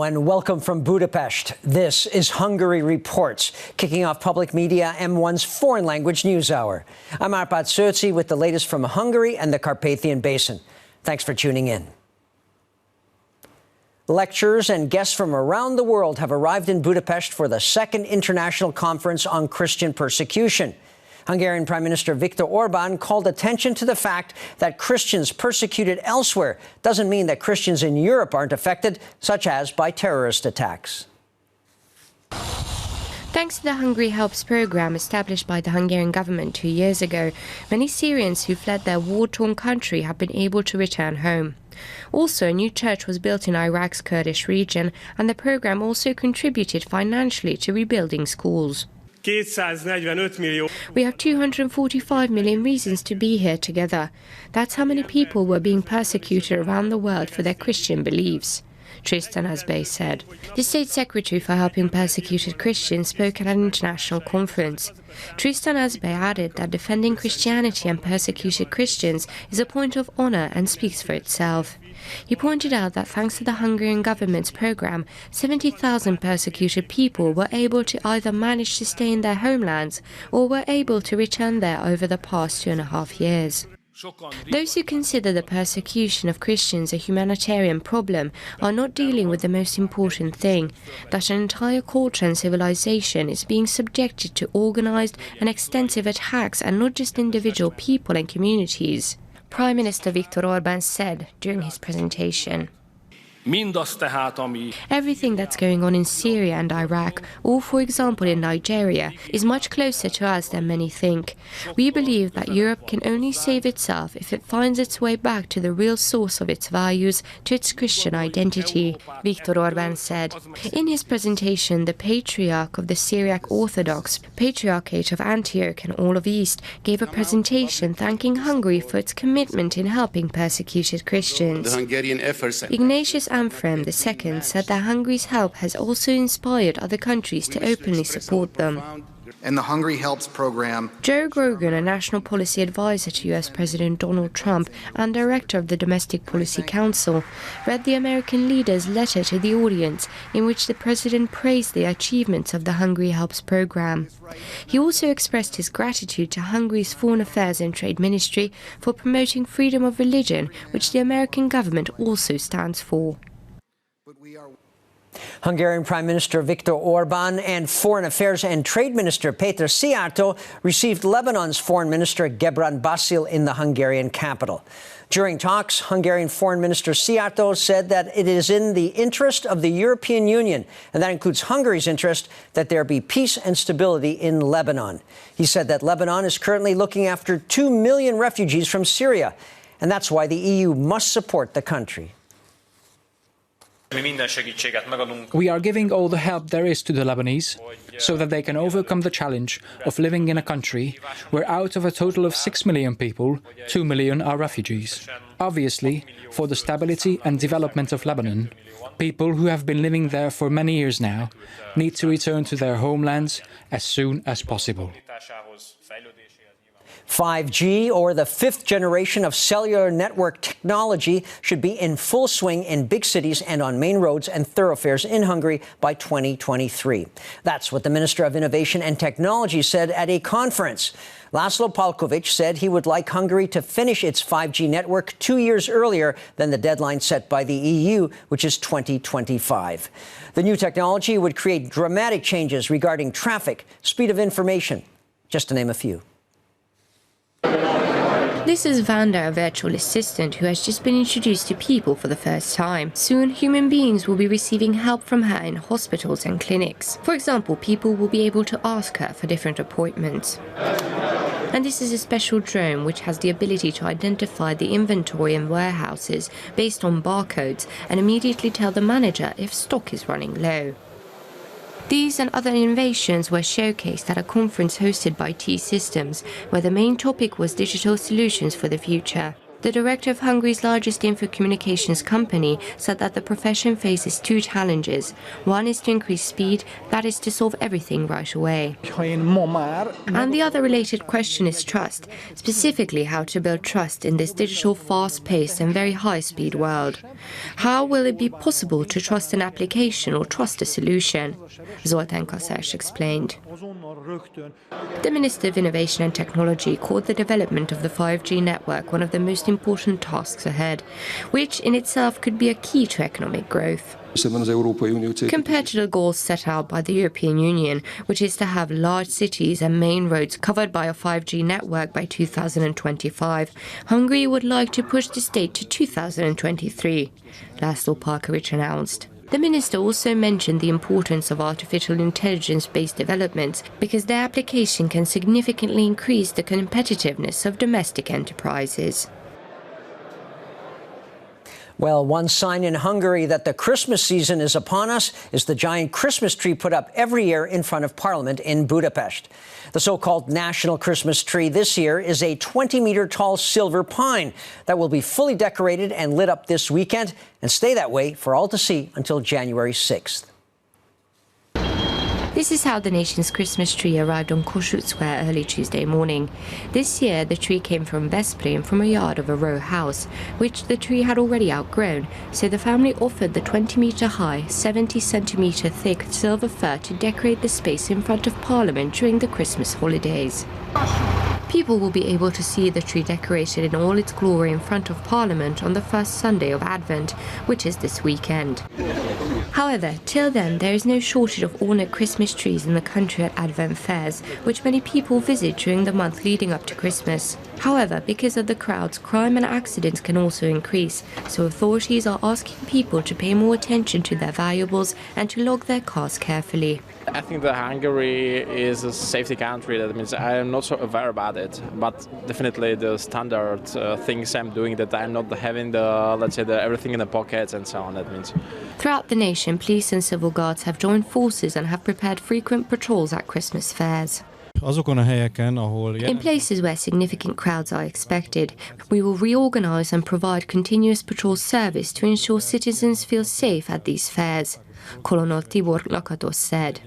everyone. Welcome from Budapest. This is Hungary Reports, kicking off Public Media M1's foreign language news hour. I'm Arpad Szőci with the latest from Hungary and the Carpathian Basin. Thanks for tuning in. Lecturers and guests from around the world have arrived in Budapest for the second international conference on Christian persecution. Hungarian Prime Minister Viktor Orbán called attention to the fact that Christians persecuted elsewhere doesn't mean that Christians in Europe aren't affected, such as by terrorist attacks. Thanks to the Hungary Helps program established by the Hungarian government 2 years ago, many Syrians who fled their war-torn country have been able to return home. Also, a new church was built in Iraq's Kurdish region, and the program also contributed financially to rebuilding schools. We have 245 million reasons to be here together. That's how many people were being persecuted around the world for their Christian beliefs, Tristan Azbey said. The State Secretary for Helping Persecuted Christians spoke at an international conference. Tristan Azbey added that defending Christianity and persecuted Christians is a point of honor and speaks for itself. He pointed out that thanks to the Hungarian government's program, 70,000 persecuted people were able to either manage to stay in their homelands or were able to return there over the past 2.5 years. Those who consider the persecution of Christians a humanitarian problem are not dealing with the most important thing, that an entire culture and civilization is being subjected to organized and extensive attacks, and not just individual people and communities, Prime Minister Viktor Orbán said during his presentation. Everything that's going on in Syria and Iraq, or for example in Nigeria, is much closer to us than many think. We believe that Europe can only save itself if it finds its way back to the real source of its values, to its Christian identity, Viktor Orbán said. In his presentation, the Patriarch of the Syriac Orthodox Patriarchate of Antioch and all of East gave a presentation thanking Hungary for its commitment in helping persecuted Christians. Ignatius Amfrem II said that Hungary's help has also inspired other countries to openly support them. And the Hungary Helps program. Joe Grogan, a national policy advisor to US President Donald Trump and director of the Domestic Policy Council, read the American leader's letter to the audience, in which the president praised the achievements of the Hungary Helps program. He also expressed his gratitude to Hungary's Foreign Affairs and Trade Ministry for promoting freedom of religion, which the American government also stands for. Hungarian Prime Minister Viktor Orbán and Foreign Affairs and Trade Minister Péter Szijjártó received Lebanon's Foreign Minister Gebran Basil in the Hungarian capital. During talks, Hungarian Foreign Minister Szijjártó said that it is in the interest of the European Union, and that includes Hungary's interest, that there be peace and stability in Lebanon. He said that Lebanon is currently looking after 2 million refugees from Syria, and that's why the EU must support the country. We are giving all the help there is to the Lebanese so that they can overcome the challenge of living in a country where out of a total of 6 million people, 2 million are refugees. Obviously, for the stability and development of Lebanon, people who have been living there for many years now need to return to their homelands as soon as possible. 5G, or the fifth generation of cellular network technology, should be in full swing in big cities and on main roads and thoroughfares in Hungary by 2023. That's what the Minister of Innovation and Technology said at a conference. Laszlo Palkovic said he would like Hungary to finish its 5G network 2 years earlier than the deadline set by the EU, which is 2025. The new technology would create dramatic changes regarding traffic, speed of information, just to name a few. This is Vanda, a virtual assistant who has just been introduced to people for the first time. Soon, human beings will be receiving help from her in hospitals and clinics. For example, people will be able to ask her for different appointments. And this is a special drone which has the ability to identify the inventory in warehouses based on barcodes and immediately tell the manager if stock is running low. These and other innovations were showcased at a conference hosted by T-Systems, where the main topic was digital solutions for the future. The director of Hungary's largest info communications company said that the profession faces two challenges. One is to increase speed, that is to solve everything right away. And the other related question is trust, specifically how to build trust in this digital, fast-paced and very high-speed world. How will it be possible to trust an application or trust a solution? Zoltán Kaszás explained. The Minister of Innovation and Technology called the development of the 5G network one of the most important tasks ahead, which in itself could be a key to economic growth. Compared to the goals set out by the European Union, which is to have large cities and main roads covered by a 5G network by 2025, Hungary would like to push the date to 2023, László Parkovics announced. The minister also mentioned the importance of artificial intelligence-based developments because their application can significantly increase the competitiveness of domestic enterprises. Well, one sign in Hungary that the Christmas season is upon us is the giant Christmas tree put up every year in front of Parliament in Budapest. The so-called national Christmas tree this year is a 20-meter-tall silver pine that will be fully decorated and lit up this weekend and stay that way for all to see until January 6th. This is how the nation's Christmas tree arrived on Kossuth Square early Tuesday morning. This year, the tree came from Veszprém, from a yard of a row house, which the tree had already outgrown, so the family offered the 20-meter-high, 70-centimeter-thick silver fir to decorate the space in front of Parliament during the Christmas holidays. People will be able to see the tree decorated in all its glory in front of Parliament on the first Sunday of Advent, which is this weekend. However, till then, there is no shortage of ornate Christmas trees in the country at Advent fairs, which many people visit during the month leading up to Christmas. However, because of the crowds, crime and accidents can also increase, so authorities are asking people to pay more attention to their valuables and to log their cars carefully. I think that Hungary is a safety country. That means I am not so aware about it, but definitely the standard things I'm doing, that I'm not having the, let's say, everything in the pockets and so on. That means. Throughout the nation, police and civil guards have joined forces and have prepared frequent patrols at Christmas fairs. In places where significant crowds are expected, we will reorganize and provide continuous patrol service to ensure citizens feel safe at these fairs, Colonel Tibor Lakatos said.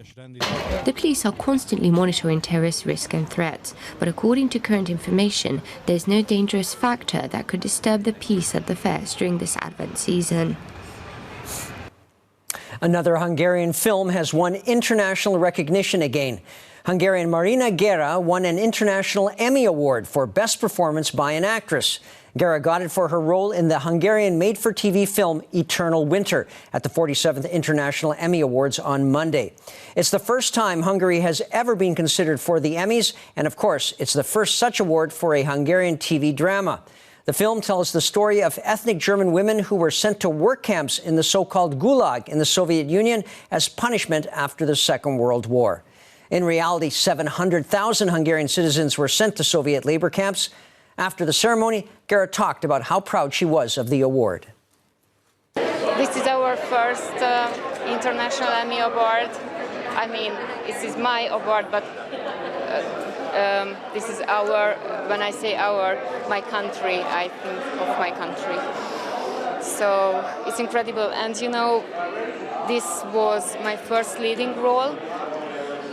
The police are constantly monitoring terrorist risk and threats, but according to current information, there is no dangerous factor that could disturb the peace at the fairs during this Advent season. Another Hungarian film has won international recognition again. Hungarian Marina Gera won an International Emmy Award for Best Performance by an Actress. Gera got it for her role in the Hungarian made-for-TV film Eternal Winter at the 47th International Emmy Awards on Monday. It's the first time Hungary has ever been considered for the Emmys, and of course, it's the first such award for a Hungarian TV drama. The film tells the story of ethnic German women who were sent to work camps in the so-called Gulag in the Soviet Union as punishment after the Second World War. In reality, 700,000 Hungarian citizens were sent to Soviet labor camps. After the ceremony, Gera talked about how proud she was of the award. This is our first International Emmy Award. I mean, this is my award, but this is our, when I say our, my country, I think of my country. So it's incredible. And you know, this was my first leading role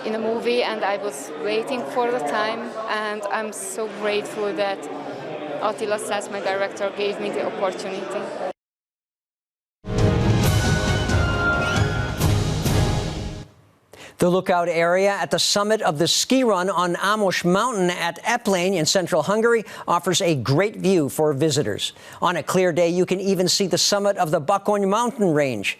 in a movie, and I was waiting for the time, and I'm so grateful that Attila Szász, my director, gave me the opportunity. The lookout area at the summit of the ski run on Amos Mountain at Eplény in central Hungary offers a great view for visitors. On a clear day, you can even see the summit of the Bakony mountain range.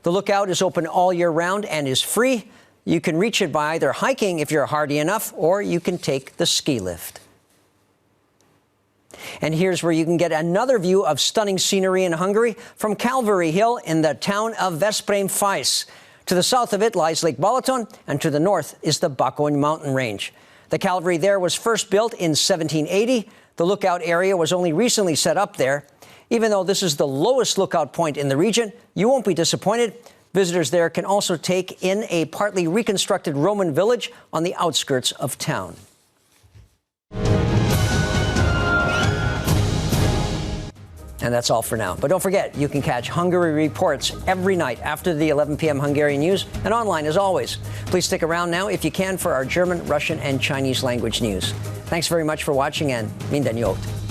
The lookout is open all year round and is free. You can reach it by either hiking if you're hardy enough, or you can take the ski lift. And here's where you can get another view of stunning scenery in Hungary from Calvary Hill in the town of Veszprém-Faisz. To the south of it lies Lake Balaton, and to the north is the Bakony mountain range. The Calvary there was first built in 1780. The lookout area was only recently set up there. Even though this is the lowest lookout point in the region, you won't be disappointed. Visitors there can also take in a partly reconstructed Roman village on the outskirts of town. And that's all for now. But don't forget, you can catch Hungary Reports every night after the 11 p.m. Hungarian news and online as always. Please stick around now if you can for our German, Russian, and Chinese language news. Thanks very much for watching and minden jót.